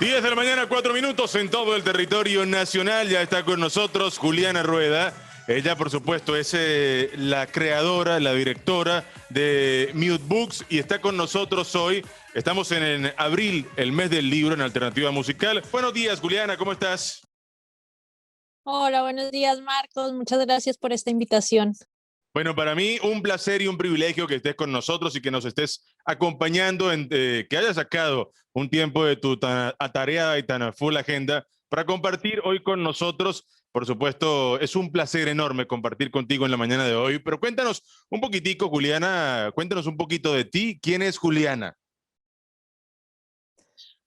10 de la mañana, 4 minutos en todo el territorio nacional. Ya está con nosotros Juliana Rueda. Ella, por supuesto, es la creadora, la directora de Mute Books y está con nosotros hoy. Estamos en abril, el mes del libro en Alternativa Musical. Buenos días, Juliana, ¿cómo estás? Hola, buenos días, Marcos. Muchas gracias por esta invitación. Bueno, para mí un placer y un privilegio que estés con nosotros y que nos estés acompañando, que hayas sacado un tiempo de tu tan atareada y tan full agenda para compartir hoy con nosotros. Por supuesto, es un placer enorme compartir contigo en la mañana de hoy, pero cuéntanos un poquitico, Juliana, cuéntanos un poquito de ti. ¿Quién es Juliana?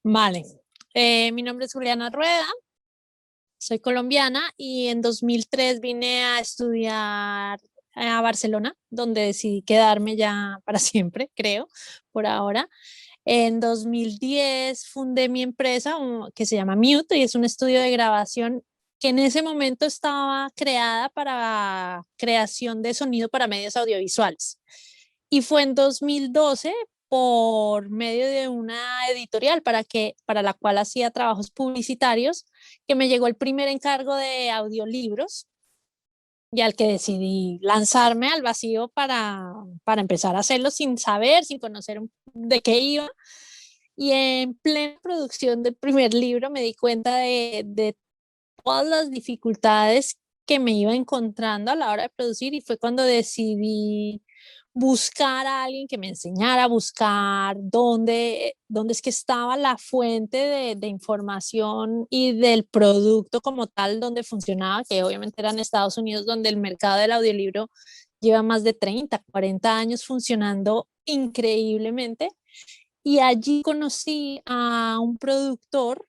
Vale, mi nombre es Juliana Rueda, soy colombiana y en 2003 vine a estudiar a Barcelona, donde decidí quedarme ya para siempre, creo, por ahora. En 2010 fundé mi empresa que se llama Mute y es un estudio de grabación que en ese momento estaba creada para creación de sonido para medios audiovisuales. Y fue en 2012 por medio de una editorial para la cual hacía trabajos publicitarios, que me llegó el primer encargo de audiolibros y al que decidí lanzarme al vacío para empezar a hacerlo sin saber, sin conocer de qué iba. Y en plena producción del primer libro me di cuenta de todas las dificultades que me iba encontrando a la hora de producir y fue cuando decidí buscar a alguien que me enseñara a buscar dónde es que estaba la fuente de información y del producto como tal, donde funcionaba, que obviamente era en Estados Unidos, donde el mercado del audiolibro lleva más de 30, 40 años funcionando increíblemente. Y allí conocí a un productor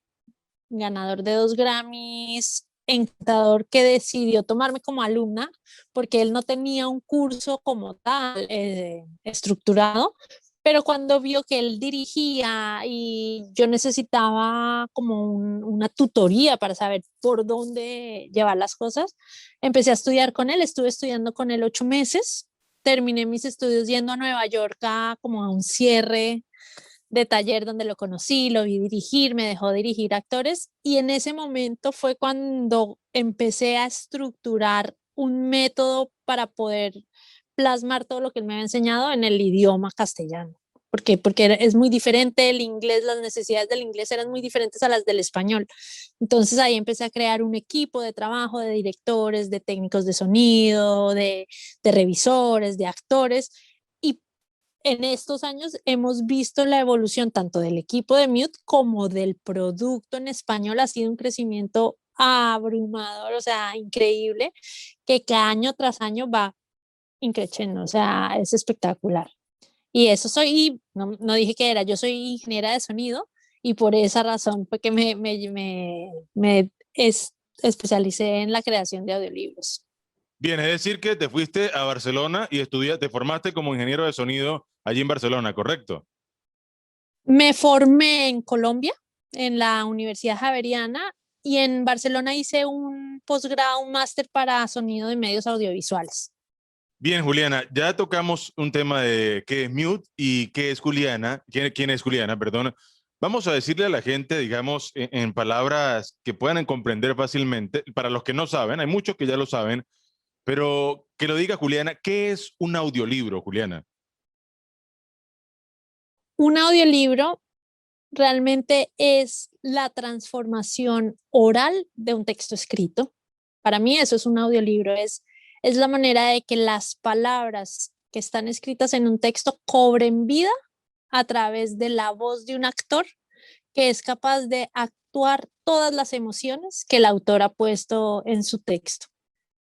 ganador de 2 Grammys, encantador, que decidió tomarme como alumna porque él no tenía un curso como tal estructurado, pero cuando vio que él dirigía y yo necesitaba como una tutoría para saber por dónde llevar las cosas, empecé a estudiar con él, estuve estudiando con él 8 meses, terminé mis estudios yendo a Nueva York como a un cierre de taller donde lo conocí, lo vi dirigir, me dejó dirigir actores y en ese momento fue cuando empecé a estructurar un método para poder plasmar todo lo que él me había enseñado en el idioma castellano. ¿Por qué? Porque es muy diferente el inglés, las necesidades del inglés eran muy diferentes a las del español. Entonces ahí empecé a crear un equipo de trabajo de directores, de técnicos de sonido, de revisores, de actores, y en estos años hemos visto la evolución tanto del equipo de Mute como del producto en español. Ha sido un crecimiento abrumador, o sea, increíble, que cada año tras año va increciendo, o sea, es espectacular. Y eso soy, no dije que era, yo soy ingeniera de sonido y por esa razón fue que especialicé en la creación de audiolibros. Bien, es decir que te fuiste a Barcelona y te formaste como ingeniero de sonido allí en Barcelona, ¿correcto? Me formé en Colombia, en la Universidad Javeriana, y en Barcelona hice un posgrado, un máster para sonido de medios audiovisuales. Bien, Juliana, ya tocamos un tema de qué es Mute y qué es Juliana, quién es Juliana, perdón. Vamos a decirle a la gente, digamos, en palabras que puedan comprender fácilmente, para los que no saben, hay muchos que ya lo saben, pero que lo diga Juliana, ¿qué es un audiolibro, Juliana? Un audiolibro realmente es la transformación oral de un texto escrito. Para mí eso es un audiolibro, es la manera de que las palabras que están escritas en un texto cobren vida a través de la voz de un actor que es capaz de actuar todas las emociones que el autor ha puesto en su texto.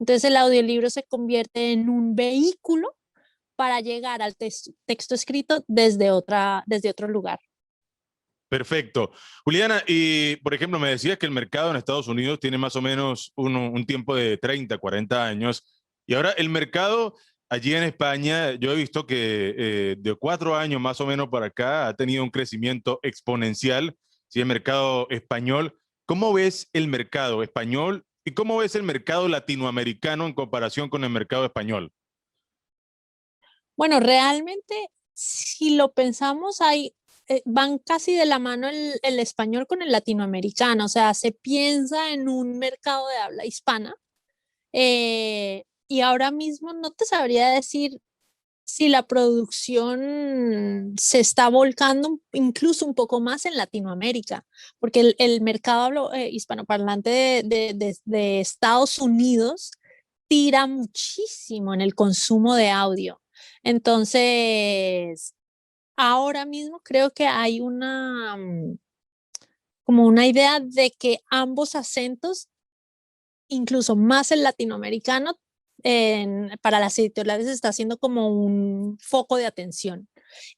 Entonces el audiolibro se convierte en un vehículo para llegar al texto escrito desde otro lugar. Perfecto. Juliana, y por ejemplo, me decías que el mercado en Estados Unidos tiene más o menos un tiempo de 30, 40 años, y ahora el mercado allí en España, yo he visto que de 4 años más o menos para acá ha tenido un crecimiento exponencial, sí, el mercado español. ¿Cómo ves el mercado español y cómo ves el mercado latinoamericano en comparación con el mercado español? Bueno, realmente, si lo pensamos, hay van casi de la mano el español con el latinoamericano, o sea, se piensa en un mercado de habla hispana, y ahora mismo no te sabría decir si la producción se está volcando incluso un poco más en Latinoamérica, porque el mercado hispanoparlante de Estados Unidos tira muchísimo en el consumo de audio. Entonces, ahora mismo creo que hay como una idea de que ambos acentos, incluso más el latinoamericano, para las editoriales está haciendo como un foco de atención.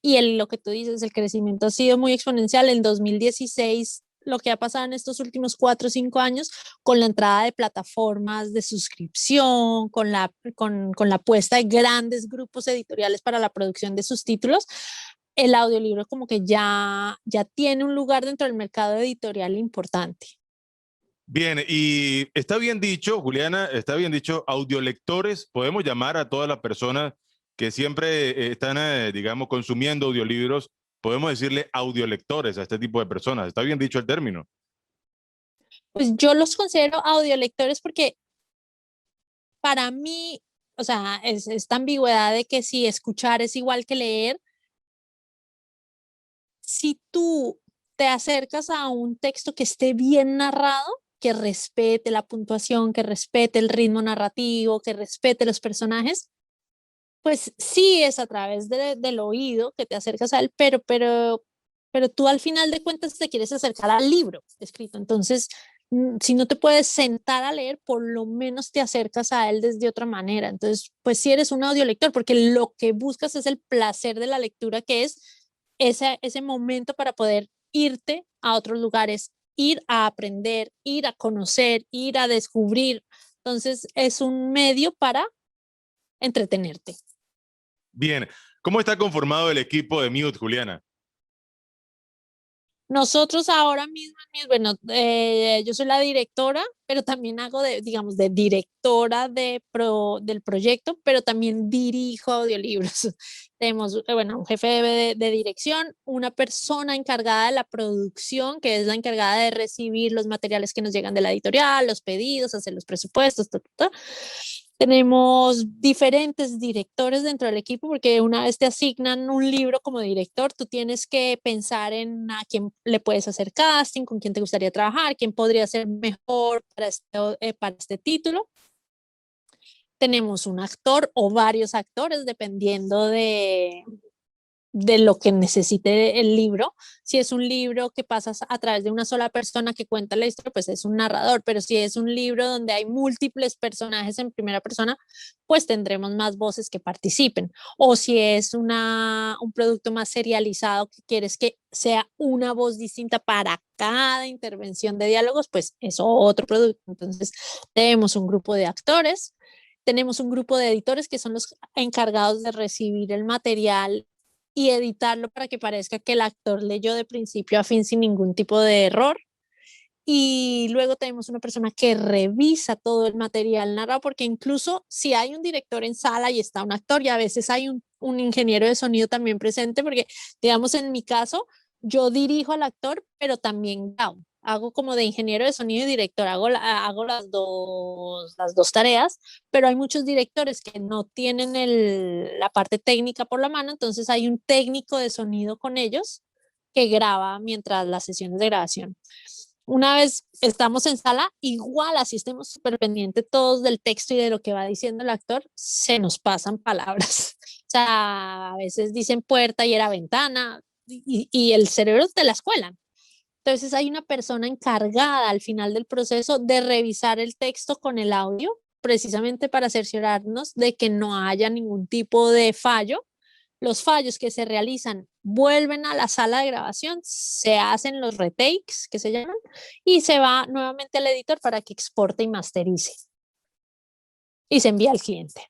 Y lo que tú dices, el crecimiento ha sido muy exponencial. En 2016, lo que ha pasado en estos últimos 4 o 5 años, con la entrada de plataformas de suscripción, con la puesta de grandes grupos editoriales para la producción de sus títulos, el audiolibro como que ya tiene un lugar dentro del mercado editorial importante. Bien, y está bien dicho, Juliana, está bien dicho, audiolectores, podemos llamar a todas las personas que siempre están, digamos, consumiendo audiolibros, podemos decirle audiolectores a este tipo de personas. Está bien dicho el término. Pues yo los considero audiolectores porque para mí, o sea, es esta ambigüedad de que si escuchar es igual que leer. Si tú te acercas a un texto que esté bien narrado, que respete la puntuación, que respete el ritmo narrativo, que respete los personajes, pues sí es a través del oído que te acercas a él, pero tú al final de cuentas te quieres acercar al libro escrito. Entonces, si no te puedes sentar a leer, por lo menos te acercas a él desde otra manera. Entonces, pues sí eres un audiolector, porque lo que buscas es el placer de la lectura, que es ese momento para poder irte a otros lugares, ir a aprender, ir a conocer, ir a descubrir. Entonces, es un medio para entretenerte. Bien, ¿cómo está conformado el equipo de Mute, Juliana? Nosotros ahora mismo, bueno, yo soy la directora, pero también hago digamos, de directora del proyecto, pero también dirijo audiolibros. Tenemos, bueno, un jefe de dirección, una persona encargada de la producción, que es la encargada de recibir los materiales que nos llegan de la editorial, los pedidos, hacer los presupuestos, Tenemos diferentes directores dentro del equipo, porque una vez te asignan un libro como director, tú tienes que pensar en a quién le puedes hacer casting, con quién te gustaría trabajar, quién podría ser mejor para este título. Tenemos un actor o varios actores, dependiendo de lo que necesite el libro. Si es un libro que pasas a través de una sola persona que cuenta la historia, pues es un narrador, pero si es un libro donde hay múltiples personajes en primera persona, pues tendremos más voces que participen. O si es un producto más serializado que quieres que sea una voz distinta para cada intervención de diálogos, pues es otro producto. Entonces, tenemos un grupo de actores, tenemos un grupo de editores que son los encargados de recibir el material y editarlo para que parezca que el actor leyó de principio a fin sin ningún tipo de error. Y luego tenemos una persona que revisa todo el material narrado, porque incluso si hay un director en sala y está un actor, y a veces hay un ingeniero de sonido también presente, porque digamos en mi caso, yo dirijo al actor, pero también grabo. Hago como de ingeniero de sonido y director, hago las dos tareas, pero hay muchos directores que no tienen la parte técnica por la mano, entonces hay un técnico de sonido con ellos que graba mientras las sesiones de grabación. Una vez estamos en sala, igual así estemos súper pendientes todos del texto y de lo que va diciendo el actor, se nos pasan palabras. O sea, a veces dicen puerta y era ventana, y el cerebro te la escuela. Entonces hay una persona encargada al final del proceso de revisar el texto con el audio, precisamente para cerciorarnos de que no haya ningún tipo de fallo. Los fallos que se realizan vuelven a la sala de grabación, se hacen los retakes, que se llaman, y se va nuevamente al editor para que exporte y masterice y se envía al cliente.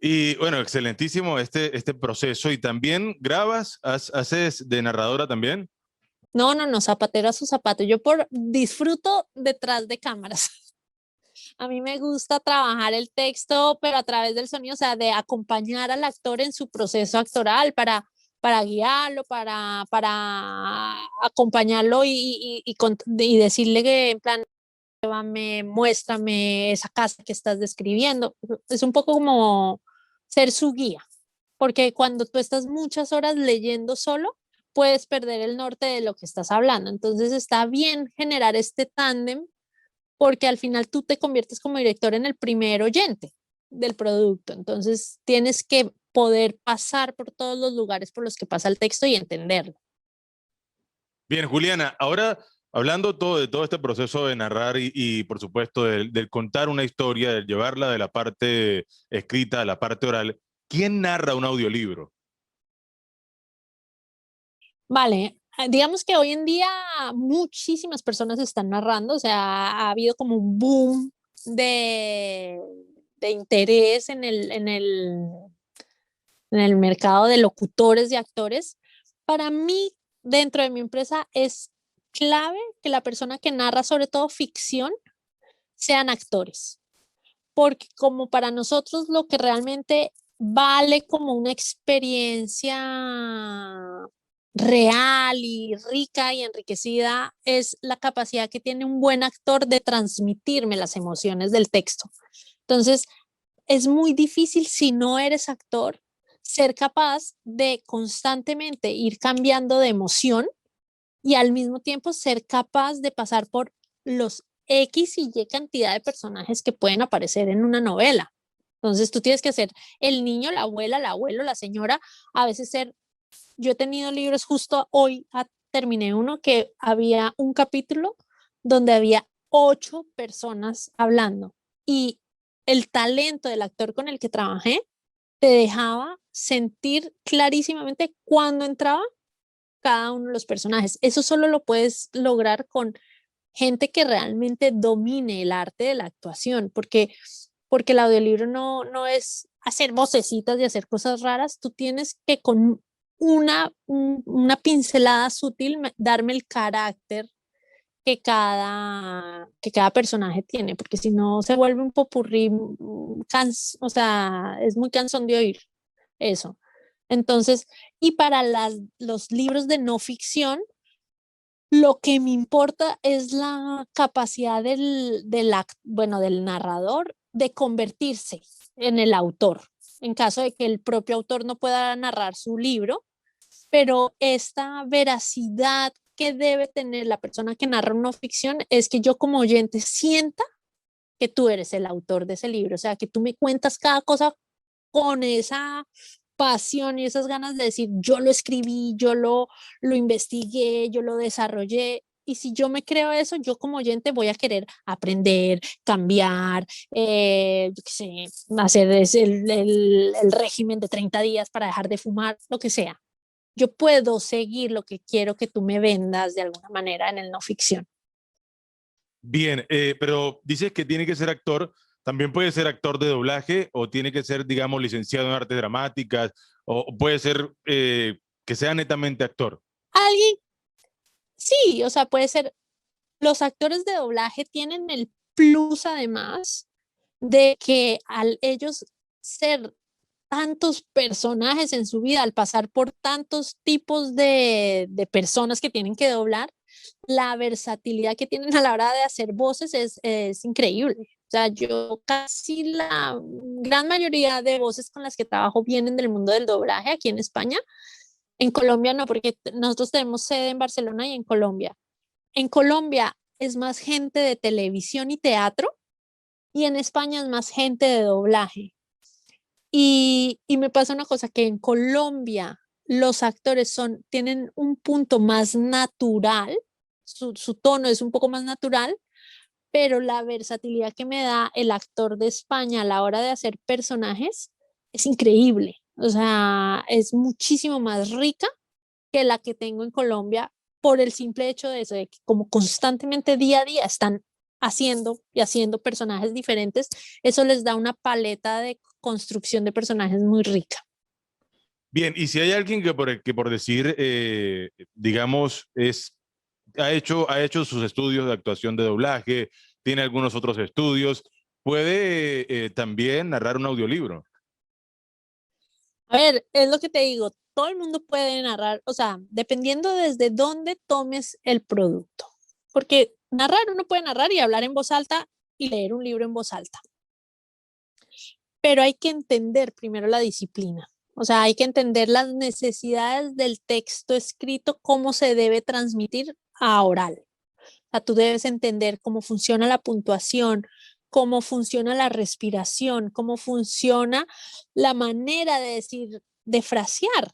Y bueno, excelentísimo este proceso. ¿Y también grabas? ¿Haces de narradora también? No, no, no, zapatero a su zapato. Disfruto detrás de cámaras. A mí me gusta trabajar el texto, pero a través del sonido, o sea, de acompañar al actor en su proceso actoral para guiarlo, para acompañarlo y decirle que en plan, llévame, muéstrame esa casa que estás describiendo. Es un poco como ser su guía, porque cuando tú estás muchas horas leyendo solo, puedes perder el norte de lo que estás hablando. Entonces está bien generar este tándem porque al final tú te conviertes como director en el primer oyente del producto. Entonces tienes que poder pasar por todos los lugares por los que pasa el texto y entenderlo. Bien, Juliana, ahora hablando de todo este proceso de narrar y por supuesto, del contar una historia, de llevarla de la parte escrita a la parte oral, ¿quién narra un audiolibro? Vale, digamos que hoy en día muchísimas personas están narrando, o sea, ha habido como un boom de, de interés en el mercado de locutores y actores. Para mí, dentro de mi empresa, es clave que la persona que narra, sobre todo ficción, sean actores, porque como para nosotros lo que realmente vale como una experiencia real y rica y enriquecida es la capacidad que tiene un buen actor de transmitirme las emociones del texto. Entonces, es muy difícil si no eres actor ser capaz de constantemente ir cambiando de emoción y al mismo tiempo ser capaz de pasar por los X y Y cantidad de personajes que pueden aparecer en una novela. Entonces tú tienes que ser el niño, la abuela, el abuelo, la señora, a veces ser, yo he tenido libros justo hoy, terminé uno que había un capítulo donde había 8 personas hablando y el talento del actor con el que trabajé te dejaba sentir clarísimamente cuando entraba cada uno de los personajes. Eso solo lo puedes lograr con gente que realmente domine el arte de la actuación, porque el audiolibro no es hacer vocecitas y hacer cosas raras, tú tienes que con una pincelada sutil darme el carácter que cada personaje tiene, porque si no se vuelve un popurrí, o sea, es muy cansón de oír eso. Entonces, y para los libros de no ficción, lo que me importa es la capacidad bueno, del narrador de convertirse en el autor, en caso de que el propio autor no pueda narrar su libro, pero esta veracidad que debe tener la persona que narra una ficción es que yo como oyente sienta que tú eres el autor de ese libro, o sea, que tú me cuentas cada cosa con esa pasión y esas ganas de decir, yo lo escribí, lo investigué, yo lo desarrollé. Y si yo me creo eso, yo como oyente voy a querer aprender, cambiar, yo qué sé, hacer el régimen de 30 días para dejar de fumar, lo que sea. Yo puedo seguir lo que quiero que tú me vendas de alguna manera en el no ficción. Bien, pero dices que tiene que ser actor, también puede ser actor de doblaje o tiene que ser, digamos, licenciado en artes dramáticas o puede ser que sea netamente actor. Alguien, sí, o sea, puede ser, los actores de doblaje tienen el plus además de que al ellos ser tantos personajes en su vida, al pasar por tantos tipos de personas que tienen que doblar, la versatilidad que tienen a la hora de hacer voces es increíble. O sea, yo casi la gran mayoría de voces con las que trabajo vienen del mundo del doblaje aquí en España. En Colombia no, porque nosotros tenemos sede en Barcelona y en Colombia. En Colombia es más gente de televisión y teatro y en España es más gente de doblaje. Y me pasa una cosa, que en Colombia los actores tienen un punto más natural, su tono es un poco más natural, pero la versatilidad que me da el actor de España a la hora de hacer personajes es increíble. O sea, es muchísimo más rica que la que tengo en Colombia por el simple hecho de eso, de que como constantemente día a día están haciendo y haciendo personajes diferentes, eso les da una paleta de construcción de personajes muy rica. Bien, y si hay alguien que por decir, digamos, ha hecho sus estudios de actuación de doblaje, tiene algunos otros estudios, puede también narrar un audiolibro. A ver, es lo que te digo, todo el mundo puede narrar, o sea, dependiendo desde dónde tomes el producto. Porque narrar, uno puede narrar y hablar en voz alta y leer un libro en voz alta. Pero hay que entender primero la disciplina. O sea, hay que entender las necesidades del texto escrito, cómo se debe transmitir a oral. O sea, tú debes entender cómo funciona la puntuación, cómo funciona la respiración, cómo funciona la manera de decir, de frasear,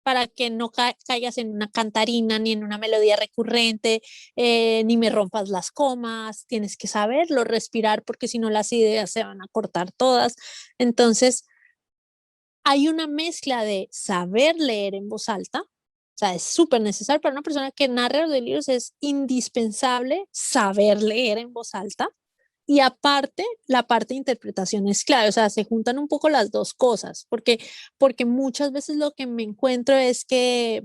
para que no caigas en una cantarina ni en una melodía recurrente, ni me rompas las comas. Tienes que saberlo, respirar, porque si no las ideas se van a cortar todas. Entonces, hay una mezcla de saber leer en voz alta. O sea, es súper necesario para una persona que narra los libros, es indispensable saber leer en voz alta. Y aparte, la parte de interpretación es clave, o sea, se juntan un poco las dos cosas, porque muchas veces lo que me encuentro es que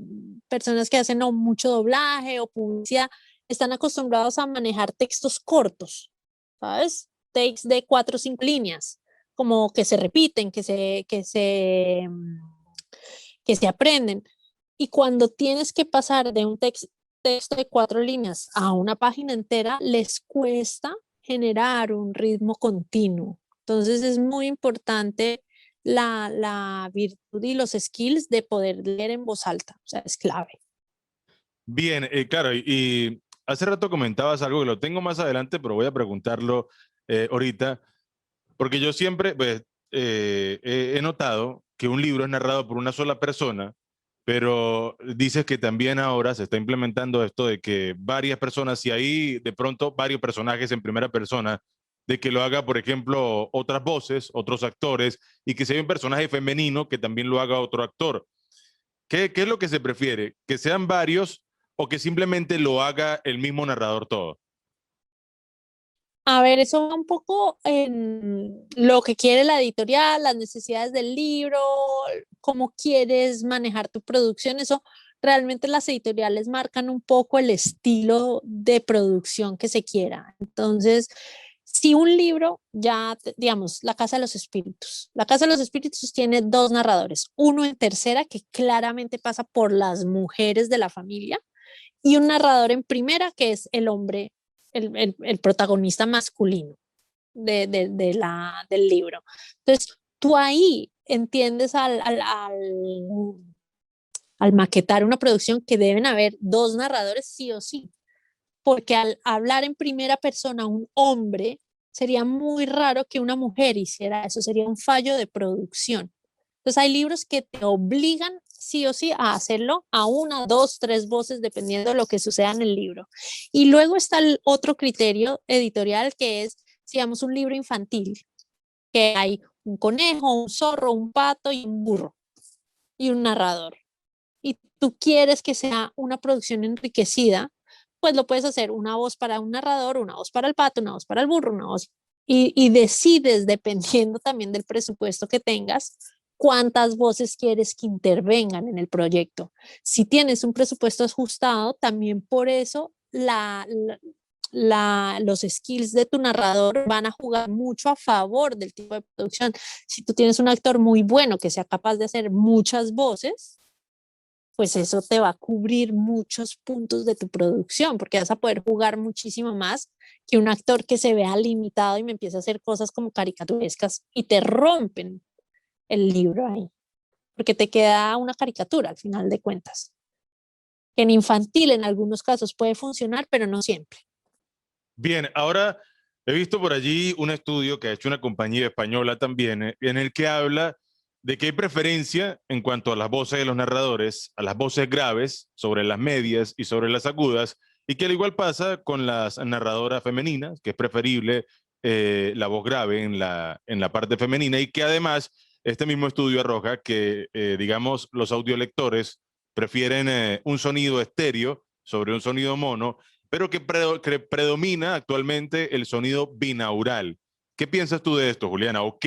personas que hacen o mucho doblaje o publicidad están acostumbrados a manejar textos cortos, ¿sabes? Takes de 4 o 5 líneas, como que se repiten, que se aprenden. Y cuando tienes que pasar de un texto de 4 líneas a una página entera, les cuesta generar un ritmo continuo. Entonces es muy importante la virtud y los skills de poder leer en voz alta. O sea, es clave. Bien, claro, y hace rato comentabas algo que lo tengo más adelante, pero voy a preguntarlo ahorita, porque yo siempre pues, he notado que un libro es narrado por una sola persona, pero dices que también ahora se está implementando esto de que varias personas, y ahí de pronto varios personajes en primera persona, de que lo haga, por ejemplo, otras voces, otros actores, y que si hay un personaje femenino, que también lo haga otro actor. ¿Qué es lo que se prefiere? ¿Que sean varios o que simplemente lo haga el mismo narrador todo? A ver, eso va un poco en lo que quiere la editorial, las necesidades del libro, cómo quieres manejar tu producción. Eso realmente las editoriales marcan un poco el estilo de producción que se quiera. Entonces, si un libro, ya, digamos, La Casa de los Espíritus. La Casa de los Espíritus tiene 2 narradores, uno en tercera que claramente pasa por las mujeres de la familia y un narrador en primera que es el hombre, el protagonista masculino del libro. Entonces, tú ahí entiendes al maquetar una producción que deben haber 2 narradores sí o sí, porque al hablar en primera persona un hombre, sería muy raro que una mujer hiciera eso, sería un fallo de producción. Entonces hay libros que te obligan sí o sí a hacerlo a 1, 2, 3 voces, dependiendo de lo que suceda en el libro. Y luego está el otro criterio editorial que es, digamos, un libro infantil, que hay un conejo, un zorro, un pato y un burro y un narrador. Y tú quieres que sea una producción enriquecida, pues lo puedes hacer una voz para un narrador, una voz para el pato, una voz para el burro, una voz. Y decides, dependiendo también del presupuesto que tengas, cuántas voces quieres que intervengan en el proyecto. Si tienes un presupuesto ajustado, también por eso los skills de tu narrador van a jugar mucho a favor del tipo de producción. Si tú tienes un actor muy bueno que sea capaz de hacer muchas voces, pues eso te va a cubrir muchos puntos de tu producción, porque vas a poder jugar muchísimo más que un actor que se vea limitado y me empieza a hacer cosas como caricaturescas y te rompen el libro ahí, porque te queda una caricatura al final de cuentas. En infantil en algunos casos puede funcionar, pero no siempre. Bien, ahora he visto por allí un estudio que ha hecho una compañía española también, en el que habla de que hay preferencia en cuanto a las voces de los narradores, a las voces graves, sobre las medias y sobre las agudas, y que al igual pasa con las narradoras femeninas, que es preferible la voz grave en la parte femenina, y que además este mismo estudio arroja que, digamos, los audiolectores prefieren un sonido estéreo sobre un sonido mono, pero que predomina actualmente el sonido binaural. ¿Qué piensas tú de esto, Juliana? ¿O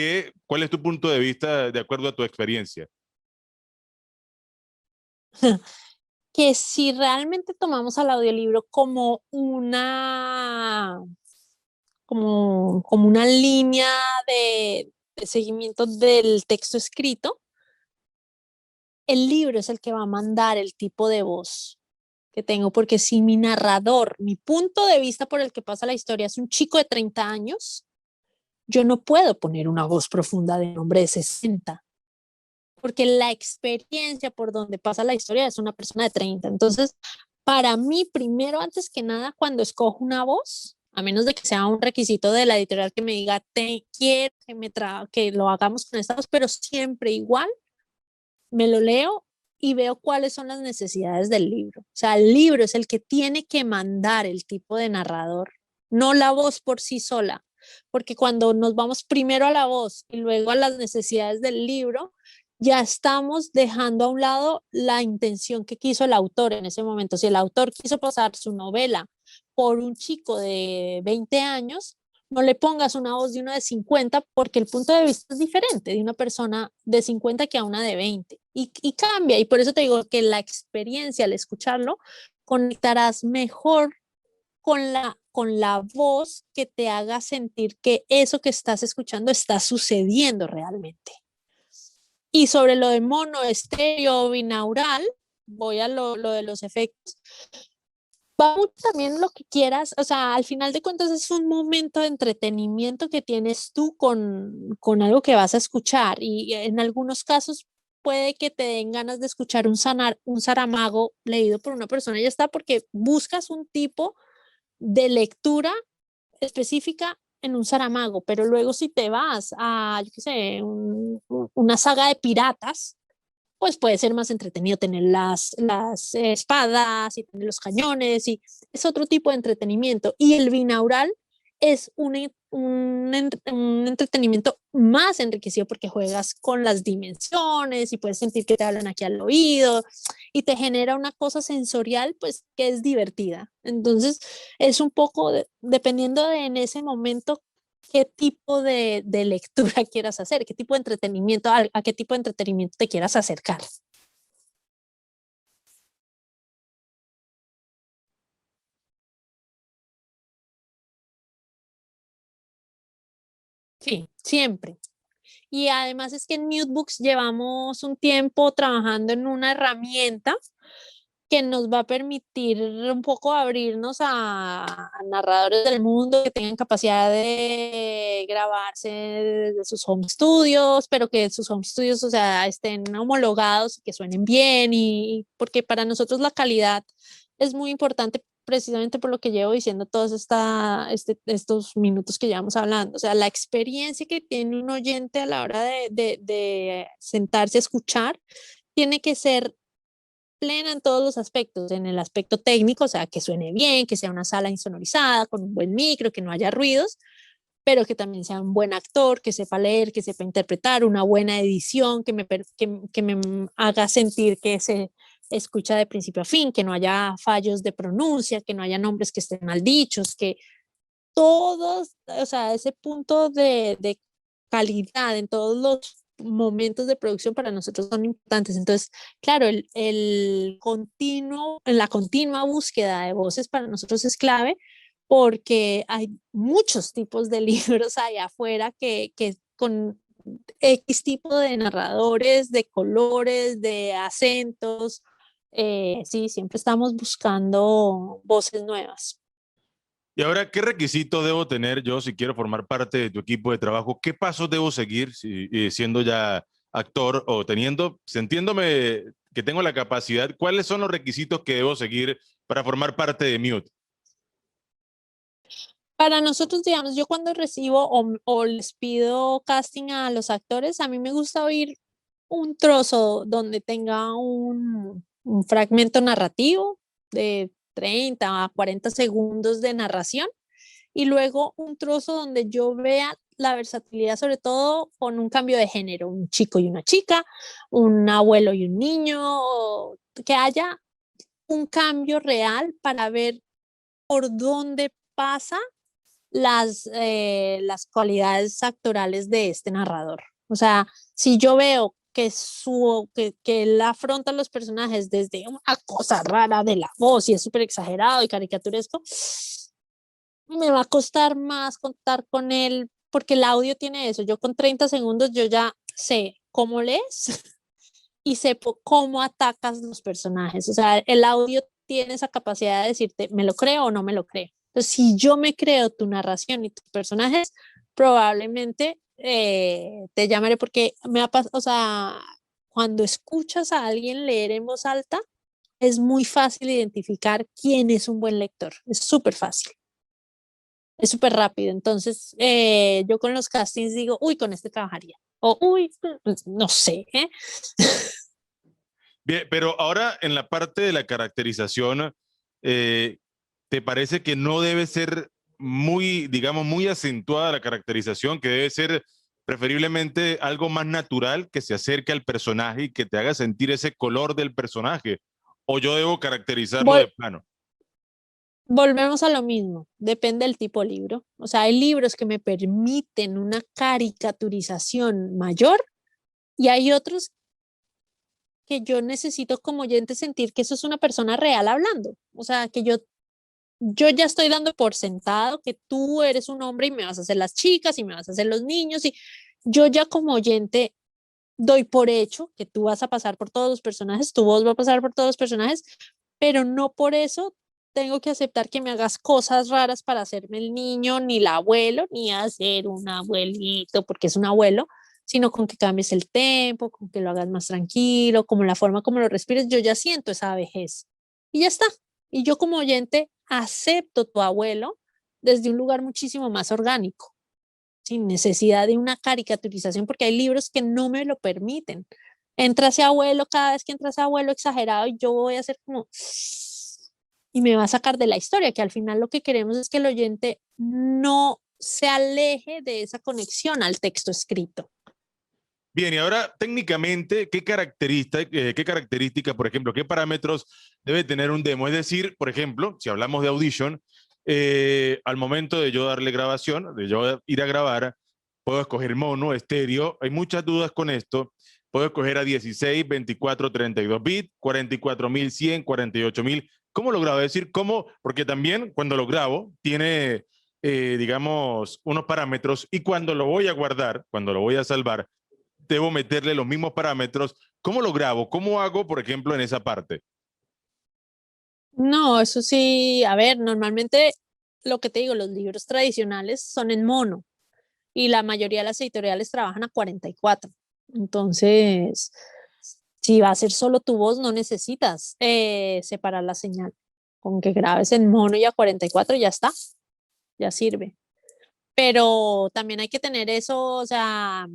cuál es tu punto de vista de acuerdo a tu experiencia? Que si realmente tomamos al audiolibro como una línea de seguimiento del texto escrito, el libro es el que va a mandar el tipo de voz que tengo, porque si mi narrador, mi punto de vista por el que pasa la historia es un chico de 30 años, yo no puedo poner una voz profunda de un hombre de 60, porque la experiencia por donde pasa la historia es una persona de 30. Entonces, para mí, primero, antes que nada, cuando escojo una voz, a menos de que sea un requisito de la editorial que me diga, te quiero que lo hagamos con esta voz, pero siempre igual, me lo leo y veo cuáles son las necesidades del libro. O sea, el libro es el que tiene que mandar el tipo de narrador, no la voz por sí sola, porque cuando nos vamos primero a la voz y luego a las necesidades del libro, ya estamos dejando a un lado la intención que quiso el autor en ese momento. Si el autor quiso pasar su novela por un chico de 20 años, no le pongas una voz de uno de 50 porque el punto de vista es diferente de una persona de 50 que a una de 20 y cambia. Y por eso te digo que la experiencia al escucharlo conectarás mejor con la voz que te haga sentir que eso que estás escuchando está sucediendo realmente. Y sobre lo de mono, estéreo, binaural, voy a lo de los efectos. Va mucho también lo que quieras, o sea, al final de cuentas es un momento de entretenimiento que tienes tú con algo que vas a escuchar y en algunos casos puede que te den ganas de escuchar un Saramago leído por una persona y ya está, porque buscas un tipo de lectura específica en un Saramago, pero luego si te vas a, yo qué sé, una saga de piratas, pues puede ser más entretenido tener las espadas y tener los cañones y es otro tipo de entretenimiento. Y el binaural es un entretenimiento más enriquecido porque juegas con las dimensiones y puedes sentir que te hablan aquí al oído y te genera una cosa sensorial pues que es divertida. Entonces es un poco dependiendo de en ese momento qué tipo de lectura quieras hacer, qué tipo de entretenimiento, a qué tipo de entretenimiento te quieras acercar. Sí, siempre. Y además es que en Mutebooks llevamos un tiempo trabajando en una herramienta que nos va a permitir un poco abrirnos a narradores del mundo que tengan capacidad de grabarse desde sus home studios, pero que sus home studios, o sea, estén homologados y que suenen bien y porque para nosotros la calidad es muy importante precisamente por lo que llevo diciendo todos estos minutos que llevamos hablando. O sea, la experiencia que tiene un oyente a la hora de sentarse a escuchar tiene que ser plena en todos los aspectos, en el aspecto técnico, o sea, que suene bien, que sea una sala insonorizada, con un buen micro, que no haya ruidos, pero que también sea un buen actor, que sepa leer, que sepa interpretar, una buena edición, que me haga sentir que se escucha de principio a fin, que no haya fallos de pronuncia, que no haya nombres que estén mal dichos, que todos, o sea, ese punto de calidad en todos los momentos de producción para nosotros son importantes. Entonces, claro, el continuo, la continua búsqueda de voces para nosotros es clave porque hay muchos tipos de libros allá afuera que con X tipo de narradores, de colores, de acentos, sí, siempre estamos buscando voces nuevas. Y ahora, ¿qué requisito debo tener yo si quiero formar parte de tu equipo de trabajo? ¿Qué pasos debo seguir siendo ya actor o sintiéndome que tengo la capacidad? ¿Cuáles son los requisitos que debo seguir para formar parte de Mute? Para nosotros, digamos, yo cuando recibo o les pido casting a los actores, a mí me gusta oír un trozo donde tenga un fragmento narrativo de 30 a 40 segundos de narración y luego un trozo donde yo vea la versatilidad, sobre todo con un cambio de género, un chico y una chica, un abuelo y un niño, que haya un cambio real para ver por dónde pasa las cualidades actorales de este narrador. O sea, si yo veo que él afronta a los personajes desde una cosa rara de la voz y es súper exagerado y caricaturesco, me va a costar más contar con él porque el audio tiene eso. Yo con 30 segundos yo ya sé cómo lees y sepo cómo atacas los personajes. O sea, el audio tiene esa capacidad de decirte, ¿me lo creo o no me lo creo? Entonces, si yo me creo tu narración y tus personajes, probablemente te llamaré porque me ha pasado, o sea, cuando escuchas a alguien leer en voz alta, es muy fácil identificar quién es un buen lector. Es súper fácil. Es súper rápido. Entonces, yo con los castings digo, uy, con este trabajaría. O, uy, no sé, ¿eh? Bien, pero ahora en la parte de la caracterización, eh, ¿te parece que no debe ser muy, digamos, muy acentuada la caracterización, que debe ser preferiblemente algo más natural que se acerque al personaje y que te haga sentir ese color del personaje? ¿O yo debo caracterizarlo de Vol plano? Volvemos a lo mismo, depende del tipo de libro. O sea, hay libros que me permiten una caricaturización mayor y hay otros que yo necesito como oyente sentir que eso es una persona real hablando. O sea, que yo ya estoy dando por sentado que tú eres un hombre y me vas a hacer las chicas y me vas a hacer los niños y yo ya como oyente doy por hecho que tú vas a pasar por todos los personajes, tu voz va a pasar por todos los personajes, pero no por eso tengo que aceptar que me hagas cosas raras para hacerme el niño, ni el abuelo, ni hacer un abuelito, porque es un abuelo, sino con que cambies el tempo, con que lo hagas más tranquilo, como la forma como lo respires, yo ya siento esa vejez. Y ya está. Y yo como oyente acepto tu abuelo desde un lugar muchísimo más orgánico, sin necesidad de una caricaturización, porque hay libros que no me lo permiten. Entra ese abuelo, cada vez que entra ese abuelo exagerado, y yo voy a hacer como, y me va a sacar de la historia, que al final lo que queremos es que el oyente no se aleje de esa conexión al texto escrito. Bien, y ahora técnicamente, qué característica, por ejemplo, qué parámetros debe tener un demo? Es decir, por ejemplo, si hablamos de Audition, al momento de yo darle grabación, de yo ir a grabar, puedo escoger mono, estéreo, hay muchas dudas con esto, puedo escoger a 16, 24, 32 bits, 44.100, 48.000, ¿cómo lo grabo? Es decir, ¿cómo? Porque también cuando lo grabo tiene, digamos, unos parámetros y cuando lo voy a guardar, cuando lo voy a salvar, debo meterle los mismos parámetros. ¿Cómo lo grabo? ¿Cómo hago, por ejemplo, en esa parte? No, eso sí, a ver, normalmente lo que te digo, los libros tradicionales son en mono y la mayoría de las editoriales trabajan a 44. Entonces, si va a ser solo tu voz, no necesitas separar la señal. Con que grabes en mono y a 44 ya está, ya sirve. Pero también hay que tener eso, o sea,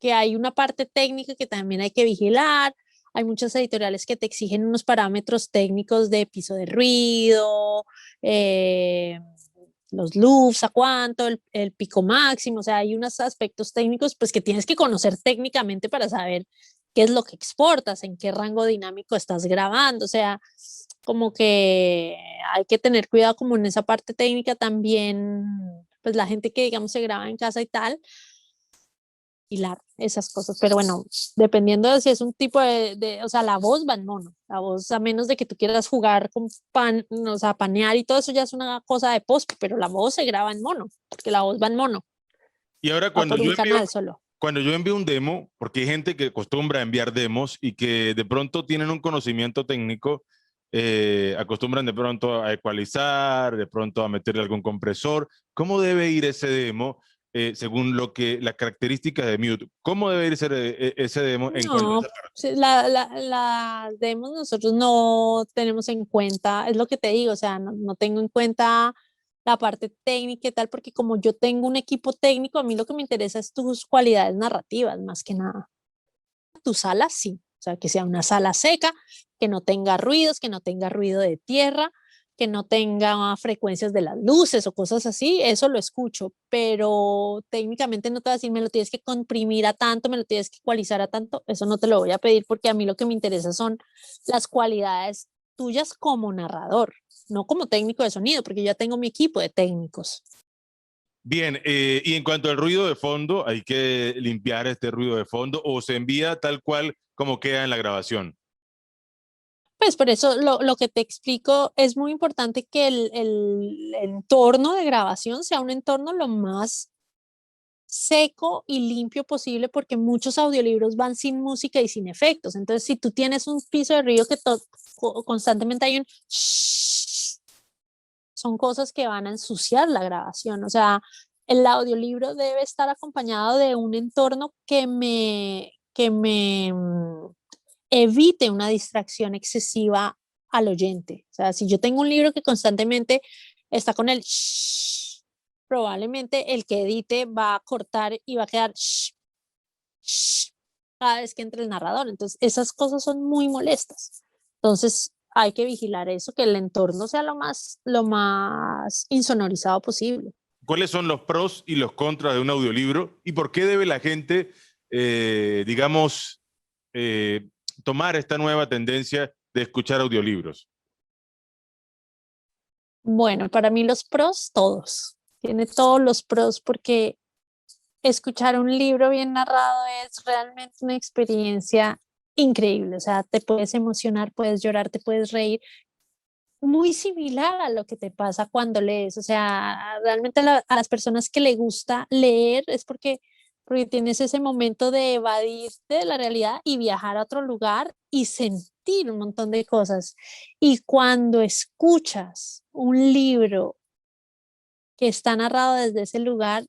que hay una parte técnica que también hay que vigilar. Hay muchas editoriales que te exigen unos parámetros técnicos de piso de ruido, eh, los loops, a cuánto, el pico máximo, o sea, hay unos aspectos técnicos pues que tienes que conocer técnicamente para saber qué es lo que exportas, en qué rango dinámico estás grabando, o sea, como que hay que tener cuidado como en esa parte técnica también, pues la gente que digamos se graba en casa y tal, hilar esas cosas. Pero bueno, dependiendo de si es un tipo o sea, la voz va en mono. La voz, a menos de que tú quieras jugar con pan, o sea, panear y todo eso ya es una cosa de post, pero la voz se graba en mono, porque la voz va en mono, Y ahora va por un canal solo. cuando yo envío un demo, porque hay gente que acostumbra a enviar demos y que de pronto tienen un conocimiento técnico, acostumbran de pronto a ecualizar, de pronto a meterle algún compresor. ¿Cómo debe ir ese demo según lo que las características de Mute? ¿Cómo debe ir ese demo en cuanto a No, esa parte? sí, la demos nosotros no tenemos en cuenta, es lo que te digo, o sea, no tengo en cuenta la parte técnica y tal, porque como yo tengo un equipo técnico, a mí lo que me interesa es tus cualidades narrativas, más que nada. Tu sala sí, o sea, que sea una sala seca, que no tenga ruidos, que no tenga ruido de tierra, que no tenga frecuencias de las luces o cosas así, eso lo escucho, pero técnicamente no te voy a decir, me lo tienes que comprimir a tanto, me lo tienes que ecualizar a tanto, eso no te lo voy a pedir porque a mí lo que me interesa son las cualidades tuyas como narrador, no como técnico de sonido, porque yo ya tengo mi equipo de técnicos. Bien, y en cuanto al ruido de fondo, ¿hay que limpiar este ruido de fondo o se envía tal cual como queda en la grabación? Pues por eso lo que te explico es muy importante que el entorno de grabación sea un entorno lo más seco y limpio posible, porque muchos audiolibros van sin música y sin efectos. Entonces, si tú tienes un piso de río que constantemente hay un shhh, son cosas que van a ensuciar la grabación. O sea, el audiolibro debe estar acompañado de un entorno que me evite una distracción excesiva al oyente. O sea, si yo tengo un libro que constantemente está con el shh, probablemente el que edite va a cortar y va a quedar shh, shh, cada vez que entre el narrador. Entonces, esas cosas son muy molestas. Entonces, hay que vigilar eso, que el entorno sea lo más insonorizado posible. ¿Cuáles son los pros y los contras de un audiolibro y por qué debe la gente, digamos, eh, tomar esta nueva tendencia de escuchar audiolibros? Bueno, para mí los pros, todos. Tiene todos los pros porque escuchar un libro bien narrado es realmente una experiencia increíble. O sea, te puedes emocionar, puedes llorar, te puedes reír. Muy similar a lo que te pasa cuando lees. O sea, realmente a las personas que le gusta leer es porque tienes ese momento de evadirte de la realidad y viajar a otro lugar y sentir un montón de cosas. Y cuando escuchas un libro que está narrado desde ese lugar,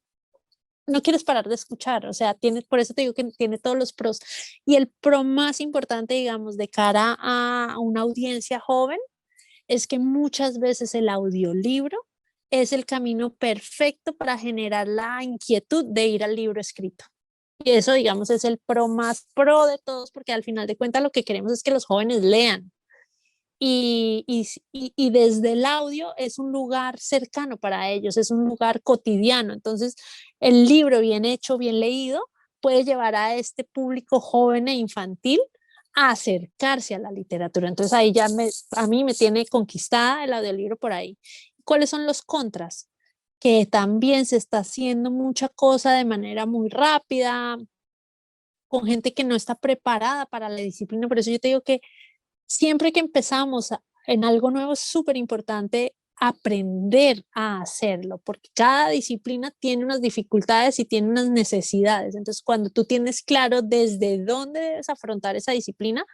no quieres parar de escuchar, o sea, por eso te digo que tiene todos los pros. Y el pro más importante, digamos, de cara a una audiencia joven, es que muchas veces el audiolibro es el camino perfecto para generar la inquietud de ir al libro escrito. Y eso, digamos, es el pro más pro de todos, porque al final de cuentas lo que queremos es que los jóvenes lean. Y desde el audio es un lugar cercano para ellos, es un lugar cotidiano. Entonces, el libro bien hecho, bien leído, puede llevar a este público joven e infantil a acercarse a la literatura. Entonces, ahí a mí me tiene conquistada el audiolibro por ahí. ¿Cuáles son los contras? Que también se está haciendo mucha cosa de manera muy rápida, con gente que no está preparada para la disciplina. Por eso yo te digo que siempre que empezamos en algo nuevo es súper importante aprender a hacerlo, porque cada disciplina tiene unas dificultades y tiene unas necesidades. Entonces, cuando tú tienes claro desde dónde debes afrontar esa disciplina,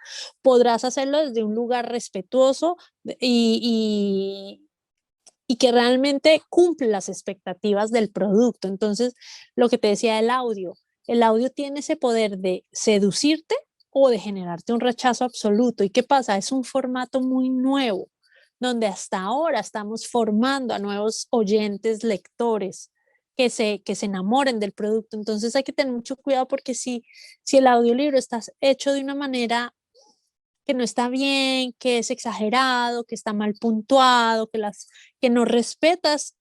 podrás hacerlo desde un lugar respetuoso y que realmente cumple las expectativas del producto. Entonces, lo que te decía el audio tiene ese poder de seducirte o de generarte un rechazo absoluto. ¿Y qué pasa? Es un formato muy nuevo, donde hasta ahora estamos formando a nuevos oyentes, lectores, que se enamoren del producto. Entonces hay que tener mucho cuidado porque si el audiolibro está hecho de una manera que no está bien, que es exagerado, que está mal puntuado, que no respetas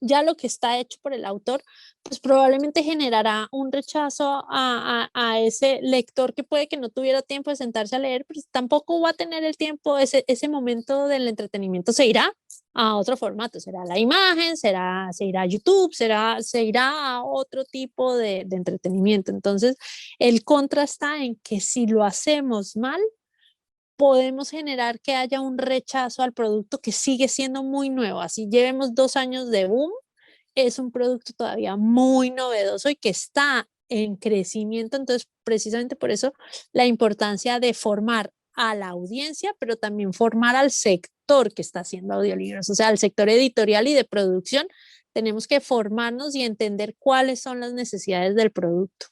ya lo que está hecho por el autor, pues probablemente generará un rechazo a ese lector que puede que no tuviera tiempo de sentarse a leer, pero tampoco va a tener el tiempo, ese momento del entretenimiento se irá a otro formato, será la imagen, se irá a YouTube, se irá a otro tipo de entretenimiento. Entonces, el contra está en que si lo hacemos mal, podemos generar que haya un rechazo al producto que sigue siendo muy nuevo. Así llevemos 2 años de boom, es un producto todavía muy novedoso y que está en crecimiento. Entonces, precisamente por eso la importancia de formar a la audiencia, pero también formar al sector que está haciendo audiolibros, o sea, al sector editorial y de producción. Tenemos que formarnos y entender cuáles son las necesidades del producto.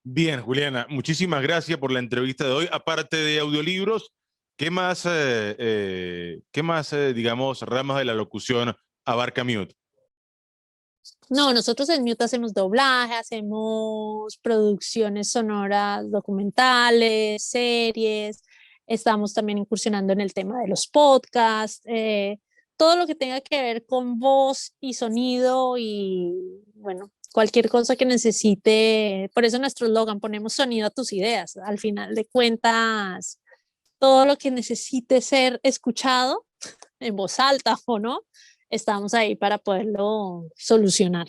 Bien, Juliana, muchísimas gracias por la entrevista de hoy. Aparte de audiolibros, ¿qué más, digamos, ramas de la locución abarca Mute? No, nosotros en Mute hacemos doblaje, hacemos producciones sonoras, documentales, series, estamos también incursionando en el tema de los podcasts, todo lo que tenga que ver con voz y sonido y bueno, cualquier cosa que necesite. Por eso nuestro eslogan, ponemos sonido a tus ideas. Al final de cuentas, todo lo que necesite ser escuchado en voz alta o no, estamos ahí para poderlo solucionar.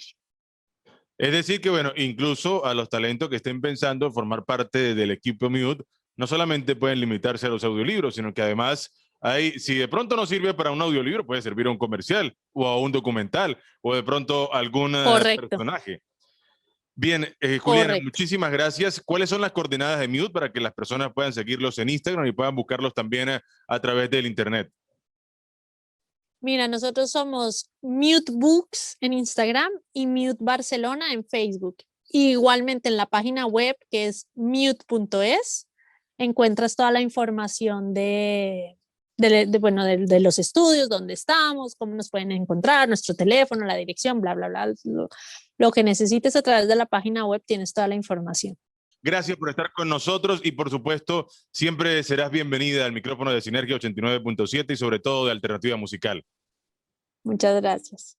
Es decir, que bueno, incluso a los talentos que estén pensando en formar parte del equipo Mute, no solamente pueden limitarse a los audiolibros, sino que además Ahí, si de pronto no sirve para un audiolibro, puede servir a un comercial o a un documental o de pronto a algún Correcto, personaje. Bien, Juliana, correcto. muchísimas gracias. ¿Cuáles son las coordenadas de Mute para que las personas puedan seguirlos en Instagram y puedan buscarlos también a través del internet? Mira, nosotros somos Mute Books en Instagram y Mute Barcelona en Facebook. Igualmente en la página web que es mute.es encuentras toda la información bueno, de los estudios, dónde estamos, cómo nos pueden encontrar, nuestro teléfono, la dirección, bla, bla, bla. Lo que necesites a través de la página web tienes toda la información. Gracias por estar con nosotros y por supuesto siempre serás bienvenida al micrófono de Sinergia 89.7 y sobre todo de Alternativa Musical. Muchas gracias.